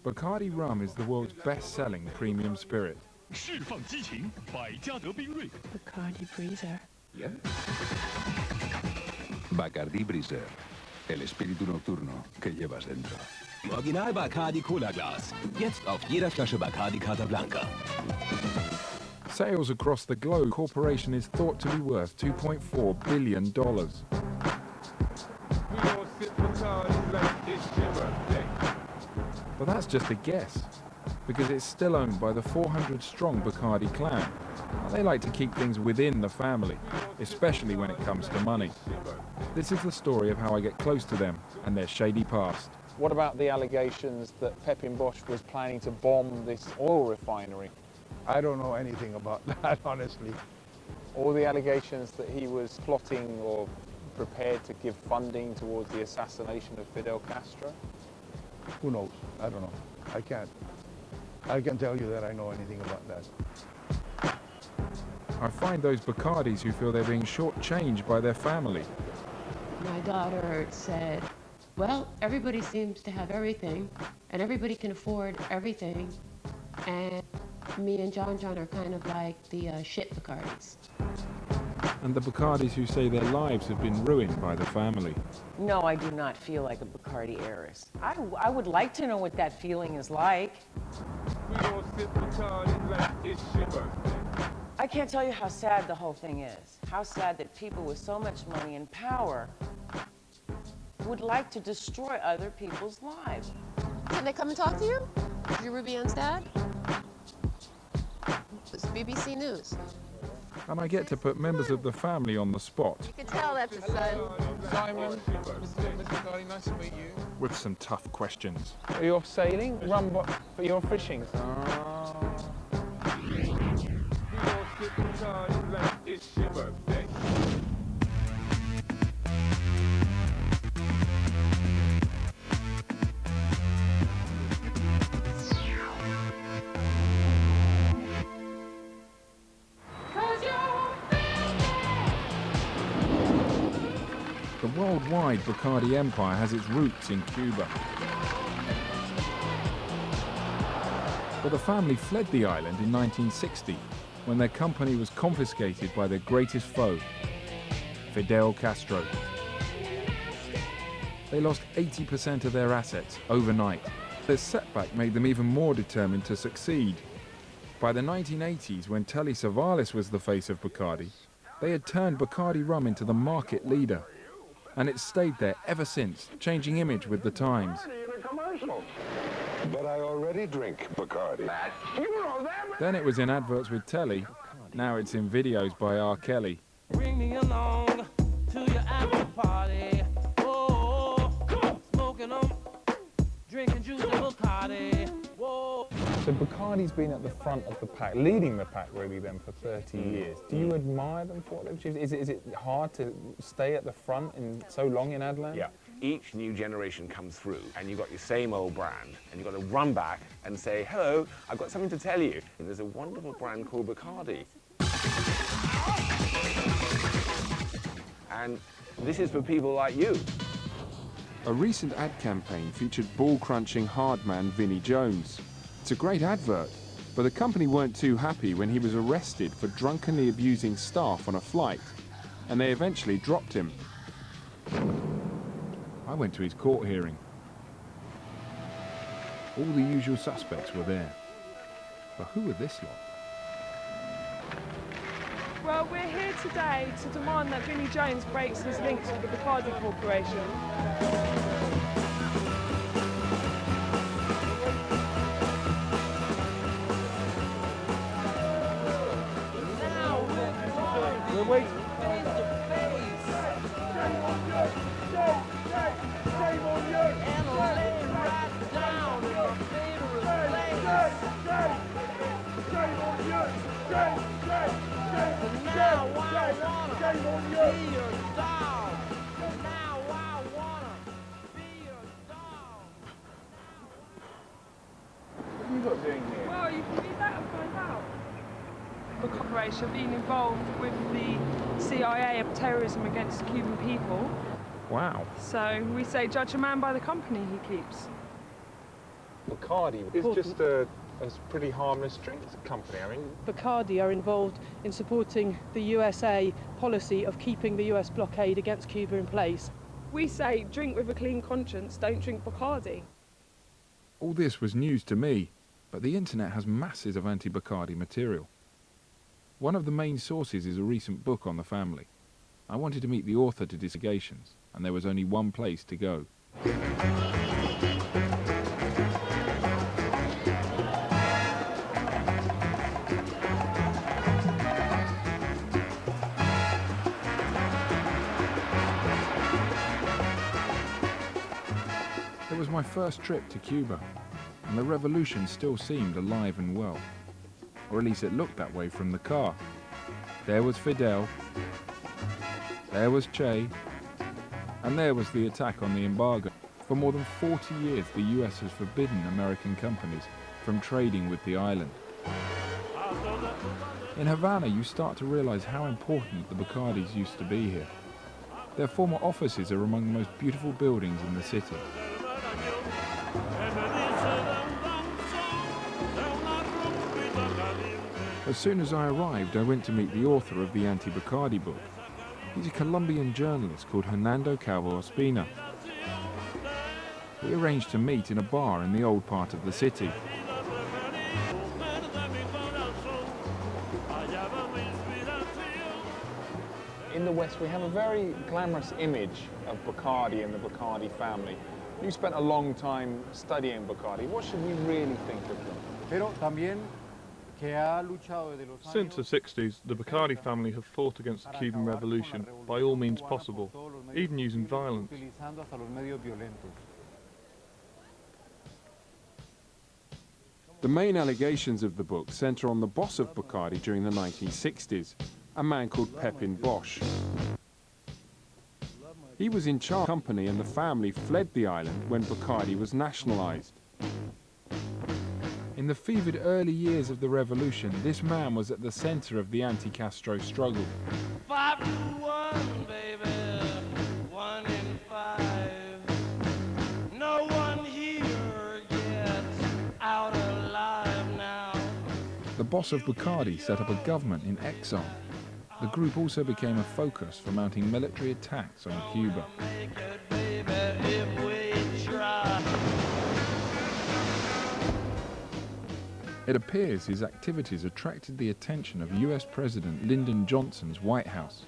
Bacardi rum is the world's best-selling premium spirit. Bacardi Breezer. Bacardi Breezer, el espíritu nocturno que llevas dentro. Original Bacardi Cola Glas. Jetzt auf jeder Flasche Bacardi Casablanca. Sales across the globe, Corporation is thought to be worth $2.4 billion. But that's just a guess, because it's still owned by the 400-strong Bacardi clan. They like to keep things within the family, especially when it comes to money. This is the story of how I get close to them and their shady past. What about the allegations that Pepin Bosch was planning to bomb this oil refinery? I don't know anything about that, honestly. Or the allegations that he was plotting or prepared to give funding towards the assassination of Fidel Castro? Who knows? I don't know. I can't. I can tell you that I know anything about that. I find those Bacardis who feel they're being shortchanged by their family. My daughter said, well, everybody seems to have everything, and everybody can afford everything, and me and John are kind of like the shit Bacardis. And the Bacardis who say their lives have been ruined by the family. No, I do not feel like a Bacardi heiress. I would like to know what that feeling is like. I can't tell you how sad the whole thing is. How sad that people with so much money and power would like to destroy other people's lives. Can they come and talk to you? Your Rubian's dad? It's BBC News. And I get to put members of the family on the spot. You can tell that's his son. Simon, Mr. Bacardi, nice to meet you. With some tough questions. You're sailing? Rum, but you're fishing. The worldwide Bacardi empire has its roots in Cuba. But the family fled the island in 1960 when their company was confiscated by their greatest foe, Fidel Castro. They lost 80% of their assets overnight. This setback made them even more determined to succeed. By the 1980s, when Telly Savalas was the face of Bacardi, they had turned Bacardi rum into the market leader. And it's stayed there ever since, changing image with the times. But I already drink Bacardi. Then it was in adverts with Telly. Now it's in videos by R. Kelly. Bring me along to your after party. Oh, smoking on, drinking juice and Bacardi. Whoa. So Bacardi's been at the front of the pack, leading the pack really then for 30 years. Do you admire them for what they've achieved? Is it hard to stay at the front in so long in Adland? Yeah. Each new generation comes through and you've got your same old brand and you've got to run back and say, hello, I've got something to tell you. And there's a wonderful brand called Bacardi. And this is for people like you. A recent ad campaign featured ball-crunching hardman Vinnie Jones. It's a great advert, but the company weren't too happy when he was arrested for drunkenly abusing staff on a flight, and they eventually dropped him. I went to his court hearing. All the usual suspects were there. But who were this lot? Well, we're here today to demand that Vinnie Jones breaks his links with the Bacardi Corporation. We're waiting. Well, you can read that and find out. The corporation being involved with the CIA of terrorism against Cuban people. Wow. So we say judge a man by the company he keeps. Bacardi is just a pretty harmless drinks company. I mean, Bacardi are involved in supporting the USA policy of keeping the US blockade against Cuba in place. We say drink with a clean conscience, don't drink Bacardi. All this was news to me, but the internet has masses of anti-Bacardi material. One of the main sources is a recent book on the family. I wanted to meet the author to discuss allegations, and there was only one place to go. It was my first trip to Cuba, and the revolution still seemed alive and well. Or at least it looked that way from the car. There was Fidel, there was Che, and there was the attack on the embargo. For more than 40 years, the US has forbidden American companies from trading with the island. In Havana, you start to realize how important the Bacardis used to be here. Their former offices are among the most beautiful buildings in the city. As soon as I arrived, I went to meet the author of the anti-Bacardi book. He's a Colombian journalist called Hernando Calvo Ospina. We arranged to meet in a bar in the old part of the city. in the West, we have a very glamorous image of Bacardi and the Bacardi family. You spent a long time studying Bacardi. What should we really think of them? Since the 60s, the Bacardi family have fought against the Cuban Revolution by all means possible, even using violence. The main allegations of the book centre on the boss of Bacardi during the 1960s, a man called Pepin Bosch. He was in charge of the company and the family fled the island when Bacardi was nationalised. In the fevered early years of the revolution, this man was at the centre of the anti-Castro struggle. 5 to 1, baby, 1 in 5. No one here gets out alive now. The boss of Bacardi set up a government in exile. The group also became a focus for mounting military attacks on Cuba. It appears his activities attracted the attention of US President Lyndon Johnson's White House.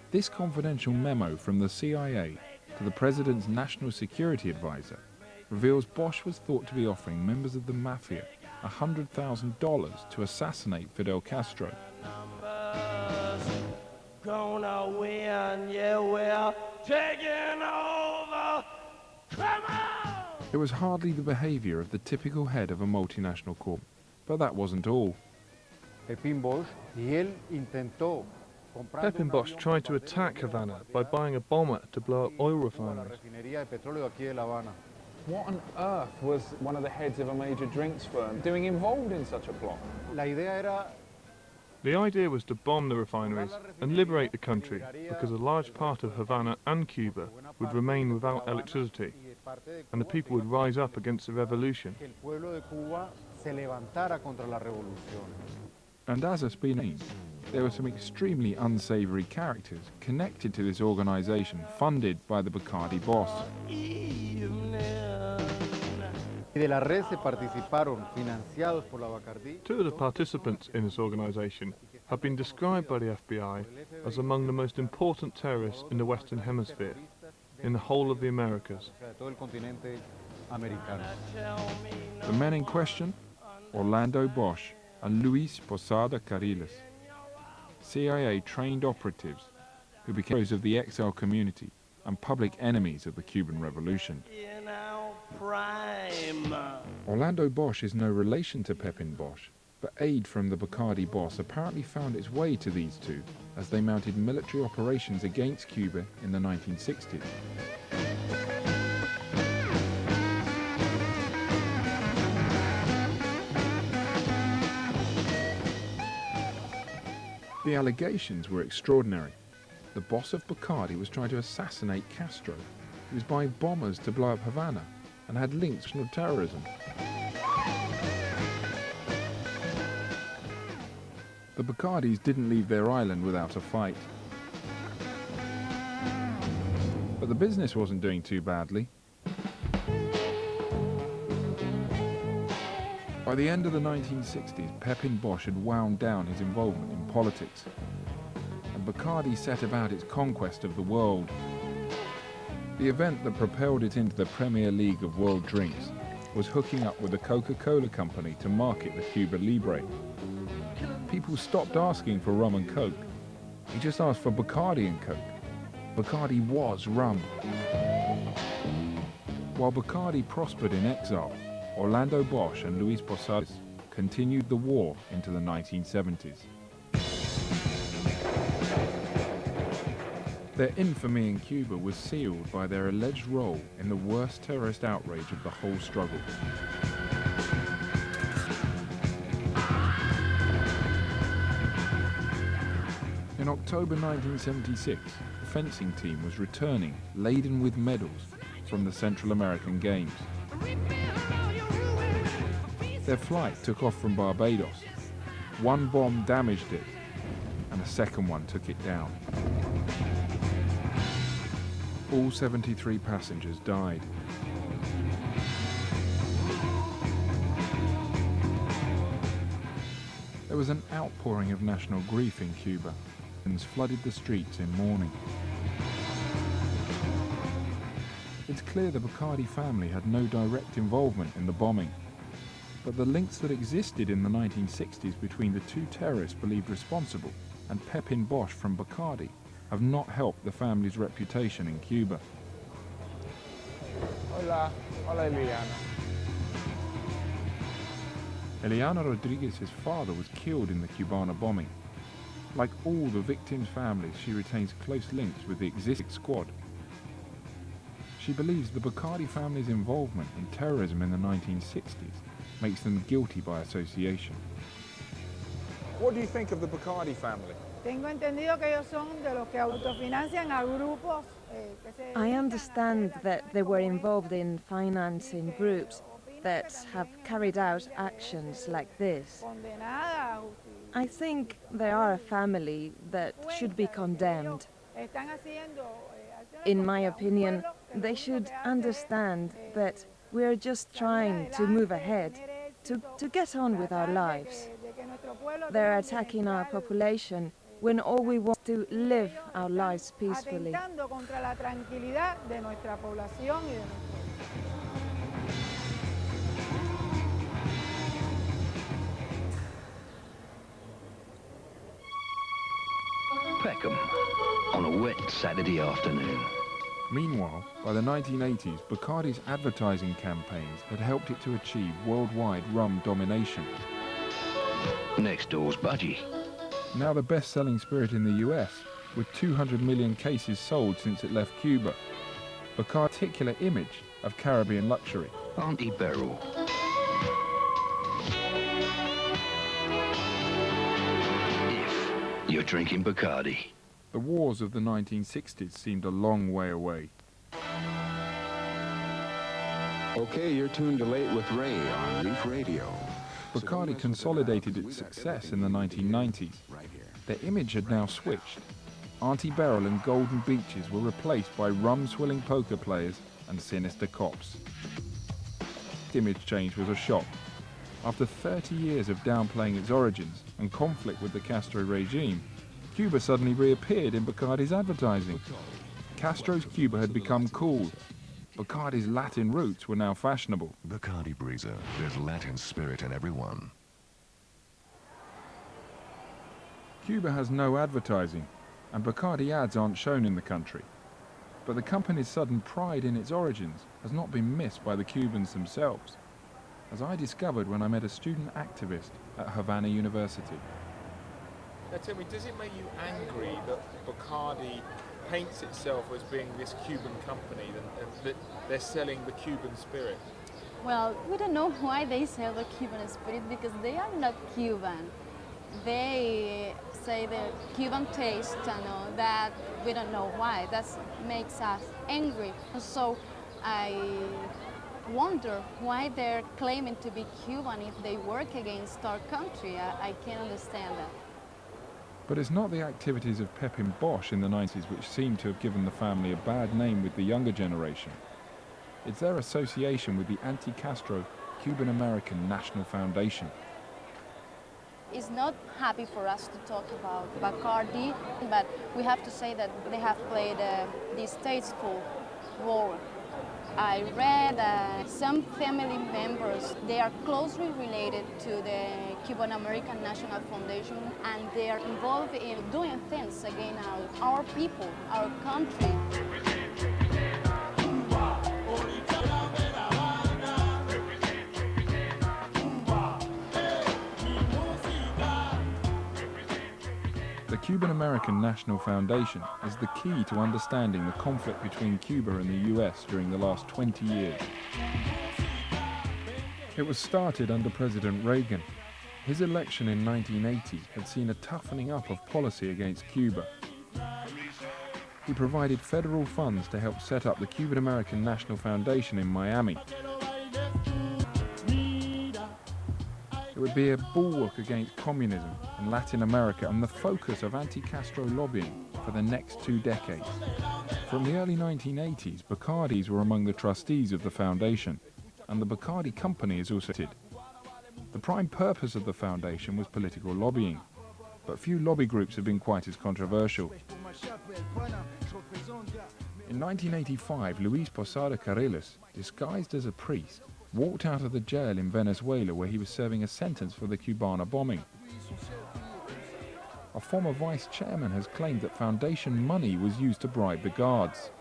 This confidential memo from the CIA to the President's National Security Advisor reveals Bosch was thought to be offering members of the mafia $100,000 to assassinate Fidel Castro. Gonna win, yeah, we're taking over. Come on! It was hardly the behaviour of the typical head of a multinational corp, but that wasn't all. Pepin Bosch tried to attack Havana by buying a bomber to blow up oil refineries. What on earth was one of the heads of a major drinks firm doing involved in such a plot? The idea was to bomb the refineries and liberate the country because a large part of Havana and Cuba would remain without electricity and the people would rise up against the revolution. And as has been named, there were some extremely unsavoury characters connected to this organisation funded by the Bacardi boss. Two of the participants in this organisation have been described by the FBI as among the most important terrorists in the Western Hemisphere, in the whole of the Americas. The men in question? Orlando Bosch and Luis Posada Carriles, CIA-trained operatives who became heroes of the exile community and public enemies of the Cuban Revolution. Orlando Bosch is no relation to Pepin Bosch, but aid from the Bacardi boss apparently found its way to these two as they mounted military operations against Cuba in the 1960s. The allegations were extraordinary. The boss of Bacardi was trying to assassinate Castro. He was buying bombers to blow up Havana and had links to terrorism. The Bacardis didn't leave their island without a fight. But the business wasn't doing too badly. By the end of the 1960s, Pepin Bosch had wound down his involvement in politics, and Bacardi set about its conquest of the world. The event that propelled it into the Premier League of World Drinks was hooking up with the Coca-Cola company to market the Cuba Libre. People stopped asking for rum and Coke. He just asked for Bacardi and Coke. Bacardi was rum. While Bacardi prospered in exile, Orlando Bosch and Luis Posadas continued the war into the 1970s. Their infamy in Cuba was sealed by their alleged role in the worst terrorist outrage of the whole struggle. In October 1976, the fencing team was returning laden with medals from the Central American Games. Their flight took off from Barbados. One bomb damaged it, and a second one took it down. All 73 passengers died. There was an outpouring of national grief in Cuba, and flooded the streets in mourning. It's clear the Bacardi family had no direct involvement in the bombing, but the links that existed in the 1960s between the two terrorists believed responsible and Pepin Bosch from Bacardi have not helped the family's reputation in Cuba. Hola, hola Eliana. Eliana Rodriguez's father was killed in the Cubana bombing. Like all the victims' families, she retains close links with the existing squad. She believes the Bacardi family's involvement in terrorism in the 1960s makes them guilty by association. What do you think of the Bacardi family? I understand that they were involved in financing groups that have carried out actions like this. I think they are a family that should be condemned. In my opinion, they should understand that we are just trying to move ahead, to get on with our lives. They're attacking our population when all we want is to live our lives peacefully. Peckham, on a wet Saturday afternoon. Meanwhile, by the 1980s, Bacardi's advertising campaigns had helped it to achieve worldwide rum domination. Next door's Budgie. Now the best-selling spirit in the US, with 200 million cases sold since it left Cuba. Bacardi's particular image of Caribbean luxury. Auntie Beryl. If you're drinking Bacardi. The wars of the 1960s seemed a long way away. Okay, you're tuned to Late with Ray on Reef Radio. Bacardi consolidated its success in the 1990s. Their image had now switched. Auntie Beryl and Golden Beaches were replaced by rum-swilling poker players and sinister cops. The image change was a shock. After 30 years of downplaying its origins and conflict with the Castro regime, Cuba suddenly reappeared in Bacardi's advertising. Castro's Cuba had become cool. Bacardi's Latin roots were now fashionable. Bacardi Breezer, there's Latin spirit in everyone. Cuba has no advertising, and Bacardi ads aren't shown in the country. But the company's sudden pride in its origins has not been missed by the Cubans themselves, as I discovered when I met a student activist at Havana University. Now tell me, does it make you angry that Bacardi paints itself as being this Cuban company, that they're selling the Cuban spirit? Well, we don't know why they sell the Cuban spirit, because they are not Cuban. they say the Cuban taste and all that, we don't know why. That makes us angry. So I wonder why they're claiming to be Cuban if they work against our country. I can't understand that. But it's not the activities of Pepin Bosch in the 90s which seem to have given the family a bad name with the younger generation. It's their association with the anti-Castro Cuban-American National Foundation. It's not happy for us to talk about Bacardi, but we have to say that they have played a distasteful role. I read some family members, they are closely related to the Cuban American National Foundation, and they are involved in doing things against our people, our country. The Cuban American National Foundation is the key to understanding the conflict between Cuba and the US during the last 20 years. It was started under President Reagan. His election in 1980 had seen a toughening up of policy against Cuba. He provided federal funds to help set up the Cuban American National Foundation in Miami. It would be a bulwark against communism in Latin America and the focus of anti-Castro lobbying for the next 2 decades. From the early 1980s, Bacardis were among the trustees of the foundation, and the Bacardi company is also cited. The prime purpose of the foundation was political lobbying, but few lobby groups have been quite as controversial. In 1985, Luis Posada Carriles, disguised as a priest, walked out of the jail in Venezuela where he was serving a sentence for the Cubana bombing. A former vice chairman has claimed that foundation money was used to bribe the guards.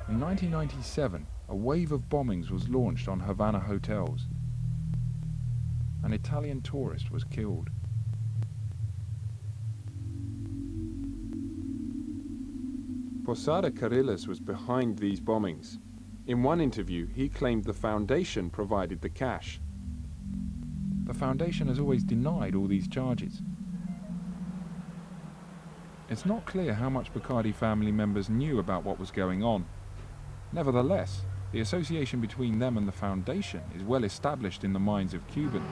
In 1997, a wave of bombings was launched on Havana hotels. An Italian tourist was killed. Posada Carriles was behind these bombings. In one interview, he claimed the foundation provided the cash. The foundation has always denied all these charges. It's not clear how much Bacardi family members knew about what was going on. Nevertheless, the association between them and the foundation is well established in the minds of Cubans.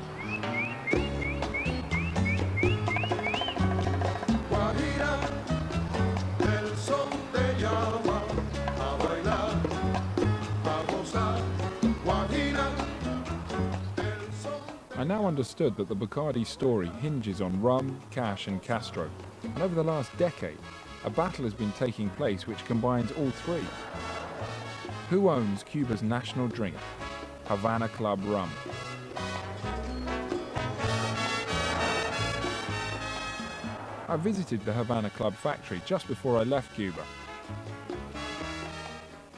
I now understood that the Bacardi story hinges on rum, cash and Castro, and over the last decade, a battle has been taking place which combines all three. Who owns Cuba's national drink, Havana Club rum? I visited the Havana Club factory just before I left Cuba.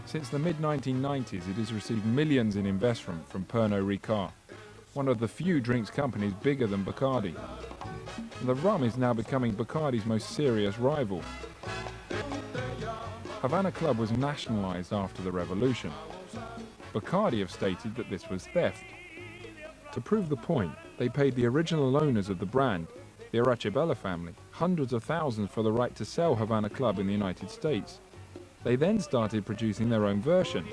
Since the mid-1990s, it has received millions in investment from Pernod Ricard, one of the few drinks companies bigger than Bacardi. And the rum is now becoming Bacardi's most serious rival. Havana Club was nationalized after the revolution. Bacardi have stated that this was theft. To prove the point, they paid the original owners of the brand, the Arachibella family, hundreds of thousands for the right to sell Havana Club in the United States. They then started producing their own version.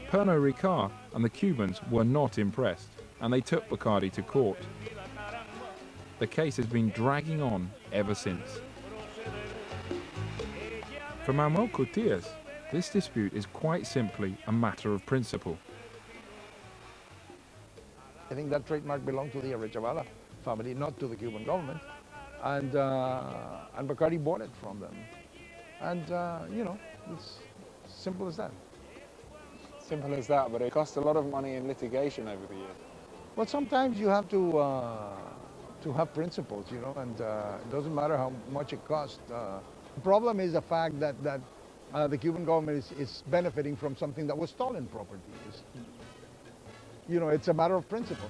Pernod Ricard and the Cubans were not impressed, and they took Bacardi to court. The case has been dragging on ever since. For Manuel Cortias, this dispute is quite simply a matter of principle. I think that trademark belonged to the Arachibella family, not to the Cuban government, and Bacardi bought it from them. And, you know, it's simple as that. Simple as that, but it cost a lot of money in litigation over the years. Well, sometimes you have to have principles, you know, and it doesn't matter how much it costs. The problem is the fact that the Cuban government is benefiting from something that was stolen property. You know, it's a matter of principle.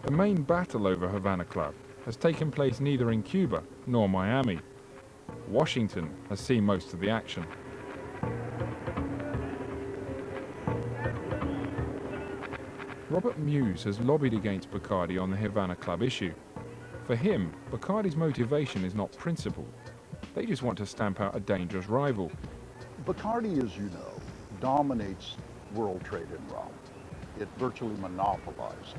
The main battle over Havana Club has taken place neither in Cuba nor Miami. Washington has seen most of the action. Robert Muse has lobbied against Bacardi on the Havana Club issue. For him, Bacardi's motivation is not principle. They just want to stamp out a dangerous rival. Bacardi, as you know, dominates world trade in rum. It virtually monopolizes.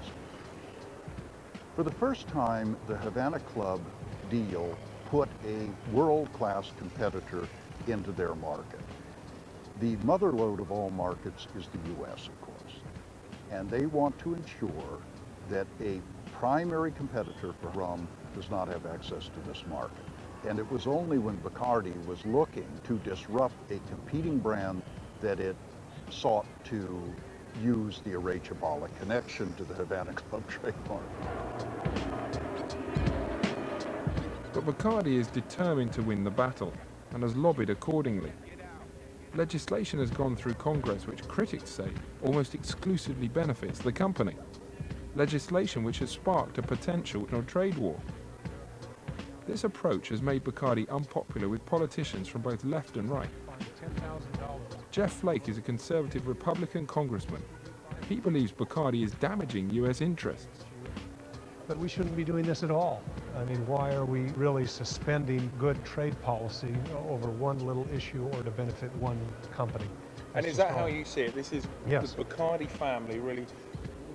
For the first time, the Havana Club deal put a world-class competitor into their market. The motherlode of all markets is the U.S., of course, and they want to ensure that a primary competitor for rum does not have access to this market. And it was only when Bacardi was looking to disrupt a competing brand that it sought to use the Arachibala connection to the Havana Club trademark. But Bacardi is determined to win the battle and has lobbied accordingly. Legislation has gone through Congress which critics say almost exclusively benefits the company. Legislation which has sparked a potential trade war. This approach has made Bacardi unpopular with politicians from both left and right. Jeff Flake is a conservative Republican congressman. He believes Bacardi is damaging U.S. interests. But we shouldn't be doing this at all. I mean, why are we really suspending good trade policy over one little issue or to benefit one company? And is that how you see it? This is Yes. the Bacardi family really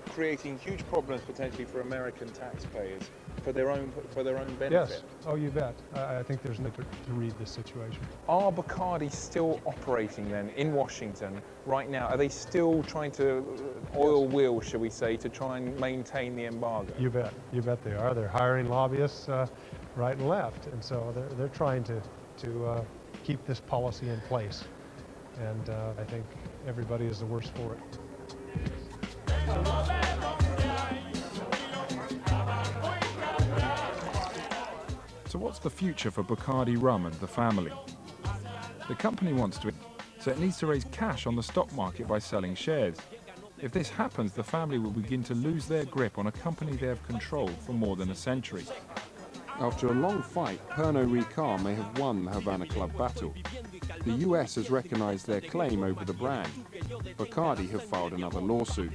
creating huge problems potentially for American taxpayers for their own benefit. Yes. Oh, you bet. I think there's no to read this situation. Are Bacardi still operating then in Washington right now? Are they still trying to oil wheel, shall we say, to try and maintain the embargo? You bet. You bet they are. They're hiring lobbyists right and left, and so they're trying to keep this policy in place. And I think everybody is the worse for it. So what's the future for Bacardi Rum and the family? The company wants to, so it needs to raise cash on the stock market by selling shares. If this happens, the family will begin to lose their grip on a company they have controlled for more than a century. After a long fight, Pernod Ricard may have won the Havana Club battle. The US has recognized their claim over the brand. Bacardi have filed another lawsuit.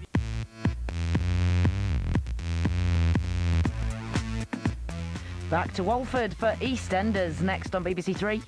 Back to Walford for EastEnders next on BBC 3.